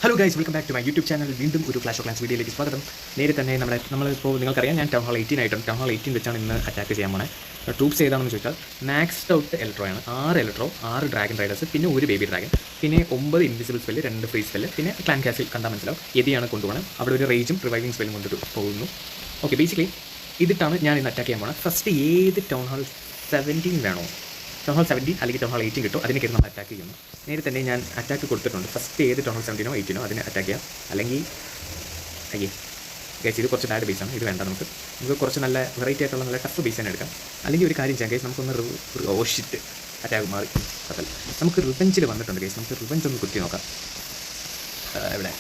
Hello guys, welcome back to my YouTube channel. വീണ്ടും ഒരു clash of clans വീഡിയോയിലേക്ക് സ്വാഗതം. നേരെ തന്നെ നമ്മളിപ്പോൾ നിങ്ങൾക്കറിയാം, ഞാൻ ടൗൺ ഹാൾ 18 ആയിട്ടുണ്ട്. ടൗൺ ഹാൾ 18 വെച്ചാണ് ഇന്ന് അറ്റാക്ക് ചെയ്യാൻ പോണേ. ട്രൂപ്സ് ഏതാണെന്ന് ചോദിച്ചാൽ മാക്സ്ഡ് ഔട്ട് എലക്ട്രോയാണ്. 6 എലക്ട്രോ, 6 ഡ്രാഗൺ റൈഡേഴ്സ്, പിന്നെ ഒരു ബേബി ഡ്രാഗൺ, പിന്നെ 9 ഇൻവിസിബിൾ സ്പെല്ല്, 2 ഫ്രീ സ്പെല്ല്, പിന്നെ ക്ലാൻ കാസിൽ കണ്ടാൽ മനസ്സിലാവും എതിയാണ് കൊണ്ടുപോകണം. അവിടെ ഒരു റേജും റിവൈവിംഗ് സ്പെല്ലും കൊണ്ടിട്ട് പോകുന്നു. ഓക്കെ, ബേസിക്കലി ഇതിട്ടാണ് ഞാൻ ഇന്ന് അറ്റാക്ക് ചെയ്യാൻ പോകുന്നത്. ഫസ്റ്റ് ഏത് ടൗൺ ഹാൾ 17 വേണോ, ടൗൺ ഹാൾ 17 അല്ലെങ്കിൽ ടൗൺ ഹാൾ 18 കിട്ടും, അതിന് കയറി നമ്മൾ അറ്റാക്ക് ചെയ്യുന്നു. നേരെ തന്നെ ഞാൻ അറ്റാക്ക് കൊടുത്തിട്ടുണ്ട്. ഫസ്റ്റ് ഏത് ടൗൺ ഹാൾ 17 18 അതിനെ അറ്റാക്ക് ചെയ്യാം. അല്ലെങ്കിൽ ഗൈസ്, ഇത് കുറച്ച് ബാഡ് ബേസാണ്, ഇത് വേണ്ട. നമുക്ക് കുറച്ച് നല്ല വെറൈറ്റി ആയിട്ടുള്ള നല്ല ടഫ് ബേസ് തന്നെ എടുക്കാം. അല്ലെങ്കിൽ ഒരു കാര്യം ചെയ്യാം ഗൈസ്, നമുക്കൊന്ന് ഓഷിറ്റ് അറ്റാക്ക് മാറി അതല്ല, നമുക്ക് റിവെഞ്ചിൽ വന്നിട്ടുണ്ട് ഗൈസ്. നമുക്ക് റിവെഞ്ച് ഒന്ന് കുത്തി നോക്കാം. എവിടെ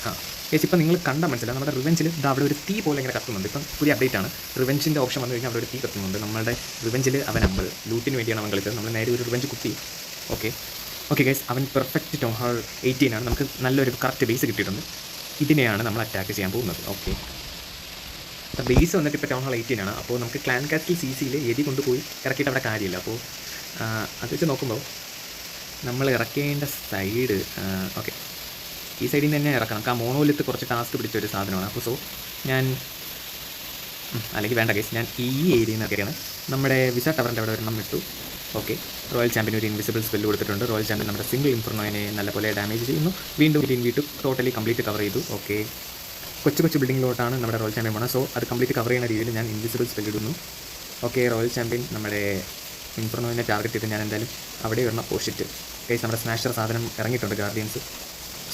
ഗൈസ്, ഇപ്പം നിങ്ങൾ കണ്ടാൽ മനസ്സിലാവും, നമ്മുടെ റിവെഞ്ചിൽ ഇത് അവിടെ ഒരു തീ പോലെ ഇങ്ങനെ കത്തുന്നുണ്ട്. ഇപ്പം പുതിയ അപ്ഡേറ്റ് ആണ്, റിവെഞ്ചിൻ്റെ ഓപ്ഷൻ വന്നു കഴിഞ്ഞാൽ അവിടെ ഒരു തീ കത്തുന്നുണ്ട്. നമ്മുടെ റിവെഞ്ചിൽ അവൻ ലൂട്ടിന് വേണ്ടിയാണ് അവൻ കളിച്ചത്. നമ്മൾ നേരെ ഒരു റിവെഞ്ച് കുത്തി. ഓക്കെ ഗൈസ്, അവൻ പെർഫെക്റ്റ് ടൗൺ ഹാൾ 18 ആണ്. നമുക്ക് നല്ലൊരു കറക്റ്റ് ബേസ് കിട്ടിയിട്ടുണ്ട്. ഇതിനെയാണ് നമ്മൾ അറ്റാക്ക് ചെയ്യാൻ പോകുന്നത്. ഓക്കെ, ബേസ് വന്നിട്ട് ഇപ്പോൾ ടൗൺ ഹാൾ 18 ആണ്. അപ്പോൾ നമുക്ക് ക്ലാൻ കാസ്റ്റിൽ CCയിൽ എതി കൊണ്ടുപോയി ഇറക്കിയിട്ട് അവിടെ കാര്യമില്ല. അപ്പോൾ അത് വെച്ച് നോക്കുമ്പോൾ നമ്മൾ ഇറക്കേണ്ട സൈഡ് ഓക്കെ, ഈ സൈഡിൽ നിന്ന് തന്നെ ഇറക്കണം. നമുക്ക് ആ മോണോലിത്ത് കുറച്ച് ടാസ്ക് പിടിച്ചൊരു സാധനമാണ്. അപ്പോൾ ഞാൻ അല്ലെങ്കിൽ വേണ്ട കേസ്, ഞാൻ ഈ ഏരിയയിൽ നിന്നൊക്കെയാണ് നമ്മുടെ വിസ ടവറിൻ്റെ അവിടെ ഒരെണ്ണം ഇട്ടു. ഓക്കെ, റോയൽ ചാമ്പ്യൻ ഒരു ഇൻവിസിബിൾ സ്പെല്ല് കൊടുത്തിട്ടുണ്ട്. റോയൽ ചാമ്പ്യൻ നമ്മുടെ സിംഗിൾ ഇൻഫർണോയിനെ നല്ലപോലെ ഡാമേജ് ചെയ്യുന്നു. വീണ്ടും വീട്ടും ടോട്ടലി കംപ്ലീറ്റ് കവർ ചെയ്തു. ഓക്കെ, കൊച്ചു ബിൽഡിങ്ങിലോട്ടാണ് നമ്മുടെ റോയൽ ചാമ്പ്യൻ പോകണം. സോ അത് കംപ്ലീറ്റ് കവർ ചെയ്യുന്ന രീതിയിൽ ഞാൻ ഇൻവിസിബിൾ സ്പെല്ല് ഇടുന്നു. ഓക്കെ, റോയൽ ചാമ്പ്യൻ നമ്മുടെ ഇൻഫർണോയിനെ ടാർഗറ്റ് ചെയ്ത് ഞാൻ എന്തായാലും അവിടെ വരണം. പോഷിറ്റ് കേസ്, നമ്മുടെ സ്മാഷർ സാധനം ഇറങ്ങിയിട്ടുണ്ട് ഗാർഡിയൻസ്.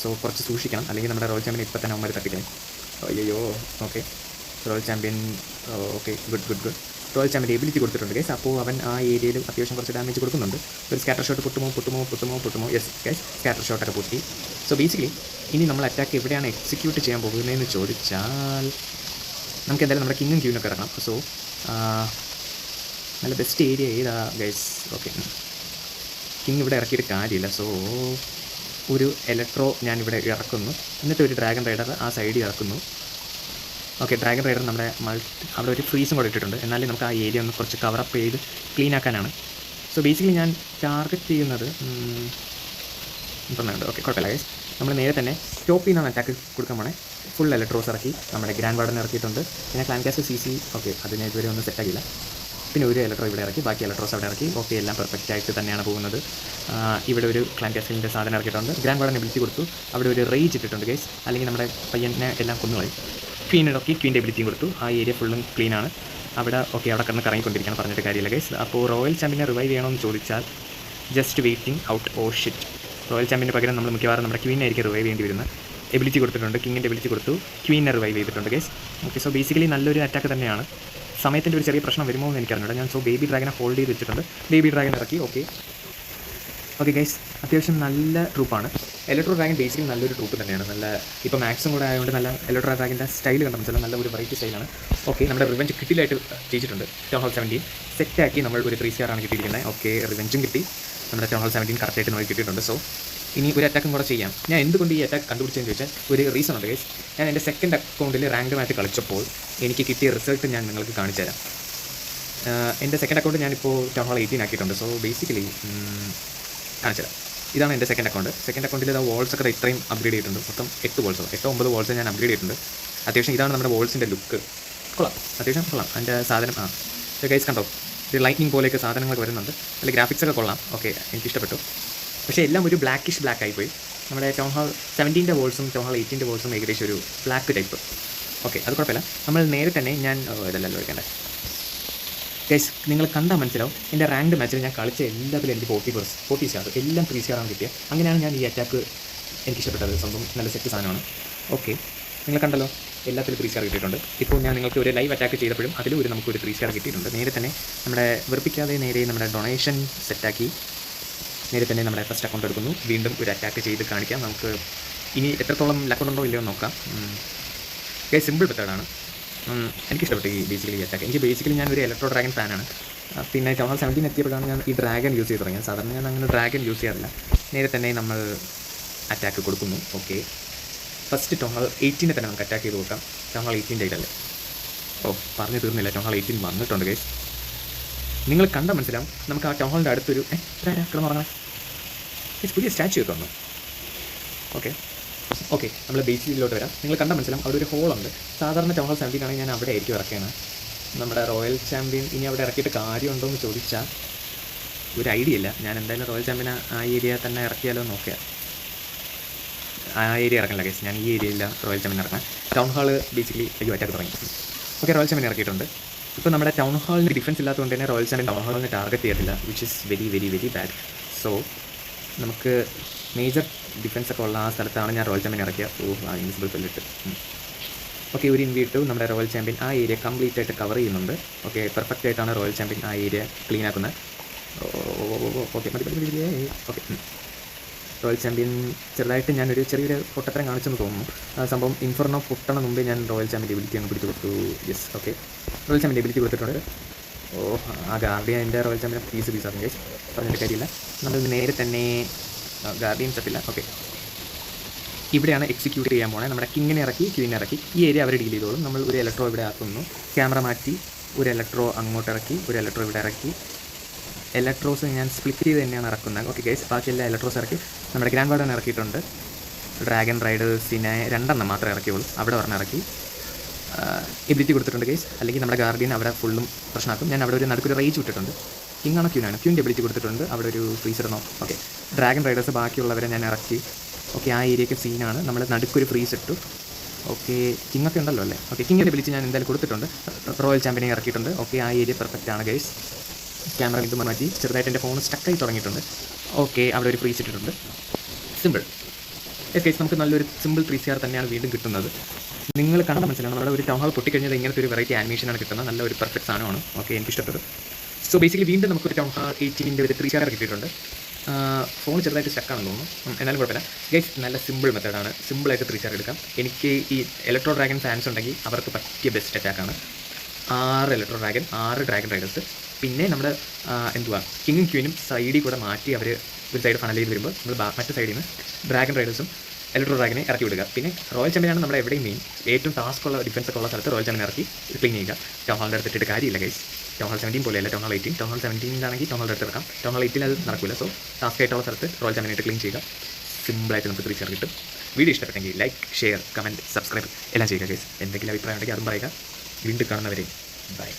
സോ കുറച്ച് സൂക്ഷിക്കണം, അല്ലെങ്കിൽ നമ്മുടെ റോയൽ ചാമ്പ്യൻ ഇപ്പം തന്നെ അവന്മാർ തട്ടിക്കളയും. അയ്യോ. Okay, royal champion okay, good. Royal champion ability കൊടുത്തിട്ടുണ്ട് ഗൈസ്. അപ്പോൾ അവൻ ആ ഏരിയയിൽ അത്യാവശ്യം കുറച്ച് ഡാമേജ് കൊടുക്കുന്നുണ്ട്. ഒരു സ്കാറ്റർ ഷോട്ട് പൊട്ടുമോ. യെസ് ഗൈസ്, സ്കാറ്റർ ഷോട്ടൊക്കെ പൊട്ടി. സോ ബേസിക്കലി ഇനി നമ്മൾ അറ്റാക്ക് എവിടെയാണ് എക്സിക്യൂട്ട് ചെയ്യാൻ പോകുന്നതെന്ന് ചോദിച്ചാൽ നമുക്ക് എന്തായാലും നമ്മുടെ കിങ്ങും ക്യൂനൊക്കെ ഇറങ്ങാം. സോ നല്ല ബെസ്റ്റ് ഏരിയ ഏതാ ഗൈസ്? ഓക്കെ, കിങ് ഇവിടെ ഇറക്കിയിട്ട് കാര്യമില്ല. സോ ഒരു ഇലക്ട്രോ ഞാൻ ഇവിടെ ഇറക്കുന്നു, എന്നിട്ട് ഒരു ഡ്രാഗൺ റൈഡർ ആ സൈഡിൽ ഇറക്കുന്നു. ഓക്കെ, ഡ്രാഗൺ റൈഡർ നമ്മുടെ അവിടെ ഒരു ഫ്രീസും കൂടെ ഇട്ടിട്ടുണ്ട്. എന്നാലും നമുക്ക് ആ ഏരിയ ഒന്ന് കുറച്ച് കവറപ്പ് ചെയ്ത് ക്ലീൻ ആക്കാനാണ്. സോ ബേസിക്കലി ഞാൻ ടാർഗറ്റ് ചെയ്യുന്നത് ഇൻഫർമേഷൻ. ഓക്കെ, കുഴപ്പമില്ല ഗൈസ്, നമ്മൾ നേരെ തന്നെ ടോപ്പിൽ നിന്നാണ് അറ്റാക്ക് കൊടുക്കാൻ പോണേ. ഫുൾ ഇലക്ട്രോസ് ഇറക്കി, നമ്മുടെ ഗ്രാൻഡ് വാർഡൻ ഇറക്കിയിട്ടുണ്ട്. പിന്നെ ക്ലാൻ കാസ്റ്റ് CC ഓക്കെ, അത് ഞാൻ ഇതുവരെ ഒന്നും സെറ്റാക്കിയില്ല. പിന്നെ ഒരു ഇലക്ട്രോ ഇവിടെ ഇറക്കി, ബാക്കി ഇലക്ട്രോസ് അവിടെ ഇറക്കി. ഓക്കെ, എല്ലാം പെർഫെക്റ്റ് ആയിട്ട് തന്നെയാണ് പോകുന്നത്. ഇവിടെ ഒരു ക്ലാൻ കാസ്റ്റിൻ്റെ സാധനം ഇറക്കിയിട്ടുണ്ട്. ഗ്രാൻഡ് വാർഡൻ എബിലിറ്റി കൊടുത്തു. അവിടെ ഒരു റേജ് ഇട്ടിട്ടുണ്ട് ഗൈസ്, അല്ലെങ്കിൽ നമ്മുടെ പയ്യനെ എല്ലാം കൊന്നുകളയും. ക്വീൻ ഇറക്കി, ക്വീൻ്റെ എബിലിറ്റിയും കൊടുത്തു. ആ ഏരിയ ഫുള്ളും ക്ലീനാണ്. അവിടെ ഓക്കെ, അവിടെ കിടന്ന് കറങ്ങിക്കൊണ്ടിരിക്കണം, പറഞ്ഞിട്ട് കാര്യമില്ല ഗൈസ്. അപ്പോൾ റോയൽ ചാമ്പ്യനെ റിവൈവ് ചെയ്യണമെന്ന് ചോദിച്ചാൽ just waiting out. Oh shit, royal ചാമ്പ്യന് പകരം നമ്മൾ മിക്കവാറും നമ്മുടെ ക്വീനായിരിക്കും റിവൈവ് ചെയ്യേണ്ടി വരുന്നത്. എബിലിറ്റി കൊടുത്തിട്ടുണ്ട്, കിങ്ങിൻ്റെ എബിലിറ്റി കൊടുത്തു, ക്വീനെ റിവൈവ് ചെയ്തിട്ടുണ്ട് ഗൈസ്. ഓക്കെ, സോ ബേസിക്കലി നല്ലൊരു അറ്റാക്ക് തന്നെയാണ്. സമയത്തിൻ്റെ ഒരു ചെറിയ പ്രശ്നം വരുമോ എന്ന് എനിക്കറിഞ്ഞില്ല. ഞാൻ ബേബി ഡ്രാഗനെ ഹോൾഡ് ചെയ്ത് വെച്ചിട്ടുണ്ട്. ബേബി ഡ്രാഗൻ ഇറക്കി. ഓക്കെ ഗൈസ്, അത്യാവശ്യം നല്ല ട്രൂപ്പാണ്. ഇലക്ട്രോ ഡ്രാഗൻ ബേസിക്കലി നല്ലൊരു ട്രൂപ്പ് തന്നെയാണ്. നല്ല ഇപ്പോൾ മാക്സും കൂടെ ആയതുകൊണ്ട് നല്ല ഇലക്ട്രോ ഡ്രാഗൻ്റെ സ്റ്റൈൽ കണ്ട മനസ്സിലാവും, നല്ല ഒരു വെറൈറ്റി സ്റ്റൈലാണ്. ഓക്കെ, നമ്മുടെ റിവെഞ്ച് കിട്ടിയിലായിട്ട് ജയിച്ചിട്ടുണ്ട്. ടൗൺ ഹാൾ 17 സെറ്റാക്കി നമ്മൾ ഒരു 3 സ്റ്റാറാണ് കിട്ടിയിരിക്കുന്നത്. ഓക്കെ, റിവെഞ്ചും കിട്ടി, നമ്മുടെ ടൗൺ ഹാൾ 17 കറക്റ്റായിട്ട് നമുക്ക് കിട്ടിയിട്ടുണ്ട്. സോ ഇനി ഒരു അറ്റാക്കും കൂടെ ചെയ്യാം. ഞാൻ എന്തുകൊണ്ട് ഈ അറ്റാക്ക് കണ്ടുപിടിച്ചതെന്ന് ചോദിച്ചാൽ ഒരു റീസൺ ഉണ്ട് ഗൈസ്. ഞാൻ എൻ്റെ സെക്കൻഡ് അക്കൗണ്ടിൽ റാങ്ക് മാച്ച് കളിച്ചപ്പോൾ എനിക്ക് കിട്ടിയ റിസൾട്ട് ഞാൻ നിങ്ങൾക്ക് കാണിച്ചു തരാം. എൻ്റെ സെക്കൻഡ് അക്കൗണ്ട് ഞാനിപ്പോൾ ടൗൺ ഹാൾ 18 ആക്കിയിട്ടുണ്ട്. സോ ബേസിക്കലി കാണിച്ചു തരാം. ഇതാണ് എൻ്റെ സെക്കൻഡ് അക്കൗണ്ട്. സെക്കൻഡ് അക്കൗണ്ടിൽ ആ വോൾസൊക്കെ ഇത്രയും അപ്ഗ്രേഡ് ചെയ്തിട്ടുണ്ട്. മൊത്തം 8-9 വോൾസ് ഞാൻ അപ്ഗ്രേഡ് ചെയ്തിട്ടുണ്ട്. അത്യാവശ്യം ഇതാണ് നമ്മുടെ വോൾസിൻ്റെ ലുക്ക്. കൊള്ളാം, അത്യാവശ്യം കൊള്ളാം. അതിൻ്റെ സാധനം ഗൈസ് കണ്ടോ, ഒരു ലൈറ്റിനിങ് പോലെയൊക്കെ സാധനങ്ങളൊക്കെ വരുന്നുണ്ട്. അതിൽ ഗ്രാഫിക്സൊക്കെ കൊള്ളാം. ഓക്കെ, എനിക്കിഷ്ടപ്പെട്ടു. പക്ഷേ എല്ലാം ഒരു ബ്ലാക്കിഷ് ബ്ലാക്ക് ആയിപ്പോയി. നമ്മുടെ ടൗൺ ഹാൾ 17 വോൾസും ടൗൺ ഹാൾ 18 വോൾസും ഏകദേശം ഒരു ബ്ലാക്ക് ടൈപ്പ്. ഓക്കെ, അത് കുഴപ്പമില്ല. നമ്മൾ നേരെ തന്നെ ഇതല്ലല്ലോ വയ്ക്കേണ്ടത് ഗൈസ്. നിങ്ങൾ കണ്ടാൽ മനസ്സിലാവും, എൻ്റെ റാങ്ക്ഡ് മാച്ചിൽ ഞാൻ കളിച്ച എല്ലാത്തിലും എനിക്ക് 40 സ്റ്റാർ, എല്ലാം 3 സ്റ്റാറാണ് കിട്ടിയത്. അങ്ങനെയാണ് ഞാൻ ഈ അറ്റാക്ക് എനിക്കിഷ്ടപ്പെട്ടത്. സംഭവം നല്ല സെറ്റ് സാധനമാണ്. ഓക്കെ, നിങ്ങൾ കണ്ടല്ലോ, എല്ലാത്തിലും 3 സ്റ്റാർ കിട്ടിയിട്ടുണ്ട്. ഇപ്പോൾ ഞാൻ നിങ്ങൾക്ക് ഒരു ലൈവ് അറ്റാക്ക് ചെയ്തപ്പോഴും അതിലും നമുക്കൊരു 3 സ്റ്റാർ കിട്ടിയിട്ടുണ്ട്. നേരെ തന്നെ നമ്മുടെ വെറുപ്പിക്കാതെ നേരെ നമ്മുടെ ഡൊണേഷൻ സെറ്റാക്കി നേരെ തന്നെ നമ്മുടെ ഫസ്റ്റ് അക്കൗണ്ട് എടുക്കുന്നു. വീണ്ടും ഒരു അറ്റാക്ക് ചെയ്ത് കാണിക്കാം. നമുക്ക് ഇനി എത്രത്തോളം ലക്കുണ്ടോ ഇല്ലയോ നോക്കാം. ഗൈസ്, സിമ്പിൾ മെത്തേഡാണ്. എനിക്കിഷ്ടപ്പെട്ടു ഈ ബേസിക്കലി ഈ അറ്റാക്ക്. എനിക്ക് ബേസിക്കലി ഞാൻ ഒരു ഇലക്ട്രോ ഡ്രാഗൺ ഫാനാണ്. പിന്നെ ടൗൺ ഹാൾ 17 എത്തിയപ്പോഴാണ് ഞാൻ ഈ ഡ്രാഗൺ യൂസ് ചെയ്ത് തുടങ്ങിയത്. സാധാരണ ഞാൻ അങ്ങനെ ഡ്രാഗൺ യൂസ് ചെയ്യാറില്ല. നേരെ തന്നെ നമ്മൾ അറ്റാക്ക് കൊടുക്കുന്നു. ഓക്കെ, ഫസ്റ്റ് ടൗൺ ഹാൾ 18 തന്നെ നമുക്ക് അറ്റാക്ക് ചെയ്ത് കൊടുക്കാം. ടൗൺ ഹാൾ 18 ആയിട്ടല്ലേ? പറഞ്ഞു തീർന്നില്ല, ടൗൺ ഹാൾ 18 വന്നിട്ടുണ്ട് ഗൈസ്. നിങ്ങൾ കണ്ടാൽ മനസ്സിലാവും, നമുക്ക് ആ ടൗൺ ഹാളിൻ്റെ അടുത്തൊരു കിടന്നുറങ്ങാൻ പുതിയ സ്റ്റാച്ചു ഒക്കെ വന്നു. ഓക്കെ, ഓക്കെ, നമ്മൾ ബേസിലോട്ട് വരാം. നിങ്ങൾ കണ്ടാൽ മനസ്സിലാവും അവിടെ ഒരു ഹോളുണ്ട്. സാധാരണ ടൗൺ ഹാൾ 17 ആണെങ്കിൽ ഞാൻ അവിടെ ആയിരിക്കും ഇറക്കുകയാണ്. നമ്മുടെ റോയൽ ചാമ്പ്യൻ ഇനി അവിടെ ഇറക്കിയിട്ട് കാര്യമുണ്ടോ എന്ന് ചോദിച്ചാൽ ഒരു ഐഡിയ ഇല്ല. ഞാൻ എന്തായാലും റോയൽ ചാമ്പ്യനെ ആ ഏരിയ തന്നെ ഇറക്കിയാലോ നോക്കുക. ആ ഏരിയ ഇറക്കണില്ല കേസ്, ഞാൻ ഈ ഏരിയയില്ല റോയൽ ചാമ്പ്യൻ ഇറക്കണം. ടൗൺ ഹാൾ ബേസിക്കലി അറ്റാക്ക് തുടങ്ങി. ഓക്കെ, റോയൽ ചാമ്പ്യൻ ഇറക്കിയിട്ടുണ്ട്. ഇപ്പോൾ നമ്മുടെ ടൗൺ ഹാളിന് ഡിഫൻസ് ഇല്ലാത്തതുകൊണ്ട് തന്നെ റോയൽ ചാമ്പ്യൻ ടൗൺ ഹാളിന് ടാർഗറ്റ് ചെയ്തിട്ടില്ല, which is very very very bad. So നമുക്ക് മേജർ ഡിഫൻസ് ഒക്കെ ഉള്ള ആ സ്ഥലത്താണ് ഞാൻ റോയൽ ചാമ്പ്യൻ ഇറക്കിയ. ആ ഇൻവിസിബിൾ പെല്ലിട്ട്. ഓക്കെ, ഒരു ഇൻവിട്ടു. നമ്മുടെ റോയൽ ചാമ്പ്യൻ ആ ഏരിയ കംപ്ലീറ്റ് ആയിട്ട് കവർ ചെയ്യുന്നുണ്ട്. ഓക്കെ, പെർഫെക്റ്റ് ആയിട്ടാണ് റോയൽ ചാമ്പ്യൻ ആ ഏരിയ ക്ലീൻ ആക്കുന്നത്. ഓക്കെ ഓക്കെ, റോയൽ ചാമ്പ്യൻ ചെറുതായിട്ട് ഞാനൊരു ചെറിയൊരു പൊട്ടത്തരം കാണിച്ചെന്ന് തോന്നുന്നു. ആ സംഭവം ഇൻഫർണോ പൊട്ടണ മുമ്പേ ഞാൻ റോയൽ ചാമ്പ്യൻ്റെ എബിലിറ്റി അങ്ങ് പിടിച്ചു കൊടുത്തു. യെസ്, ഓക്കെ, റോയൽ ചാമ്പ്യൻ്റെ എബിലിറ്റി കൊടുത്തിട്ടുണ്ട്. ആ ഗാർഡിയൻ എൻ്റെ റോയൽ ചാമ്പ്യൻ പീസാണ് ഗൈസ്, പറഞ്ഞിട്ട് കാര്യമില്ല. നമ്മൾ നേരെ തന്നെ ഗാർഡിയൻ തട്ടില്ല. ഓക്കെ, ഇവിടെയാണ് എക്സിക്യൂട്ട് ചെയ്യാൻ പോണേ. നമ്മുടെ കിങ്ങിനെ ഇറക്കി, ക്വീനെ ഇറക്കി. ഈ ഏരിയ അവർ ഡീൽ ചെയ്തോളും. നമ്മൾ ഒരു ഇലക്ട്രോ ഇവിടെ ആക്കുന്നു. ക്യാമറ മാറ്റി ഒരു ഇലക്ട്രോ അങ്ങോട്ട് ഇറക്കി, ഒരു ഇലക്ട്രോ ഇവിടെ ഇറക്കി. ഇലക്ട്രോസ് ഞാൻ സ്പ്ലിറ്റ് ചെയ്ത് തന്നെയാണ് ഇറക്കുന്നത്. ഓക്കെ ഗൈസ്, ബാക്കി എല്ലാ ഇലക്ട്രോസ് ഇറക്കി. നമ്മുടെ ഗ്രാൻഡ് വാർഡൻ ഇറക്കിയിട്ടുണ്ട്. ഡ്രാഗൺ റൈഡേഴ്സിനെ 2 മാത്രമേ ഇറക്കിയുള്ളൂ. അവിടെ പറഞ്ഞ് ഇറക്കി. എബിലിറ്റി കൊടുത്തിട്ടുണ്ട് ഗൈസ്, അല്ലെങ്കിൽ നമ്മുടെ ഗാർഡിയൻ അവിടെ ഫുള്ളും പ്രശ്നമാക്കും. ഞാൻ അവിടെ ഒരു നടുക്കൊരു റേജ് വിട്ടിട്ടുണ്ട്. കിങ്ങാണോ ക്യൂനാണ്, ക്യൂൻ്റെ എബിലിറ്റി കൊടുത്തിട്ടുണ്ട്. അവിടെ ഒരു ഫ്രീസർ ഓക്കെ, ഡ്രാഗൺ റൈഡേഴ്സ് ബാക്കിയുള്ളവരെ ഞാൻ ഇറക്കി. ഓക്കെ, ആ ഏരിയയ്ക്ക് സീനാണ്. നമ്മൾ നടുക്കൊരു ഫ്രീസ് ഇട്ടു. ഓക്കെ, കിങ്ങൊക്കെ ഉണ്ടല്ലോ അല്ലേ. ഓക്കെ, കിങ്ങിൻ്റെ എബിലിറ്റി ഞാൻ എന്തായാലും കൊടുത്തിട്ടുണ്ട്. റോയൽ ചാമ്പ്യനെ ഇറക്കിയിട്ടുണ്ട്. ഓക്കെ, ആ ഏരിയ പെർഫെക്റ്റ് ആണ് ഗൈസ്. ക്യാമറ ഇത് മാറ്റി. ചെറുതായിട്ട് എൻ്റെ ഫോൺ സ്റ്റക്കായി തുടങ്ങിയിട്ടുണ്ട്. ഓക്കെ, അവിടെ ഒരു ഫ്രീസ് ഇട്ടിട്ടുണ്ട്. സിമ്പിൾ. ഗൈസ്, നമുക്ക് നല്ലൊരു സിമ്പിൾ 3CR തന്നെയാണ് വീണ്ടും കിട്ടുന്നത്. നിങ്ങൾ കണ്ടാൽ മനസ്സിലാണ് നമ്മുടെ ഒരു ടൗൺ ഹാൾ പൊട്ടിക്കഴിഞ്ഞാൽ ഇങ്ങനത്തെ ഒരു വെറൈറ്റി ആനിമേഷനാണ് കിട്ടുന്നത്. നല്ല ഒരു പെർഫെക്റ്റ് സാധനമാണ്. ഓക്കെ, എനിക്ക് ഇഷ്ടപ്പെട്ടത്. സോ ബേസിക്കലി വീണ്ടും നമുക്കൊരു ടൗൺ ഹാൾ 18 ഒരു 3CR കിട്ടിയിട്ടുണ്ട്. ഫോൺ ചെറുതായിട്ട് സ്റ്റക്കാണെന്ന് തോന്നുന്നു, എന്നാലും കുഴപ്പമില്ല ഗൈസ്. നല്ല സിമ്പിൾ മെത്തേഡാണ്. സിമ്പിളായിട്ട് 3CR എടുക്കാം. എനിക്ക് ഈ ഇലക്ട്രോ ഡ്രാഗൺ ഫാൻസ് ഉണ്ടെങ്കിൽ അവർക്ക് പറ്റിയ ബെസ്റ്റ് അറ്റാക്കാണ്. 6 ഇലക്ട്രോ ഡ്രാഗൺ, 6 ഡ്രാഗൺ റൈഡേഴ്സ്. പിന്നെ നമ്മുടെ കിങ്ങും ക്വീനും സൈഡിൽ കൂടെ മാറ്റി അവർ ഒരു സൈഡ് ഫണൽ ചെയ്ത് വരുമ്പോൾ നമ്മൾ മറ്റു സൈഡിൽ നിന്ന് ഡ്രാഗൺ റൈഡേഴ്സും ഇലക്ട്രോ ഡ്രാഗനെ ഇറക്കി വിടുക. പിന്നെ റോയൽ ചാമ്പ്യനാണ് നമ്മുടെ എവിടെയും മെയിൻ. ഏറ്റവും ടാസ്ക് ഉള്ള ഡിഫൻസ് ഒക്കെ ഉള്ള സ്ഥലത്ത് റോയൽ ചാമ്പ്യൻ ഇറക്കി ക്ലീൻ ചെയ്യുക. ടൗൺ ഹാളിൻ്റെ അടുത്തിട്ട് കാര്യമില്ല ഗൈസ്. ടൗൺ ഹാൾ 17 പോലെയല്ല, town hall 18. Town hall 17 town ഹാളിൻ്റെ അടുത്ത് ഇറക്കാം. ടൗൺ ഹാൾ 18 അത് നടക്കില്ല. സോ ടാസ്ക് ആയിട്ടുള്ള സ്ഥലത്ത് റോയൽ ചാമ്പ്യനായിട്ട് ക്ലീൻ ചെയ്യുക. സിമ്പിളായിട്ട് നമുക്ക് 3CR കിട്ടും. വീഡിയോ ഇഷ്ടപ്പെട്ടെങ്കിൽ ലൈക്ക്, ഷെയർ, കമൻറ്റ്, സബ്സ്ക്രൈബ് എല്ലാം ചെയ്യുക ഗൈസ്. എന്തെങ്കിലും അഭിപ്രായം ഉണ്ടെങ്കിൽ അതും പറയുക. വീണ്ടും കാണുന്നവരെ ബൈ.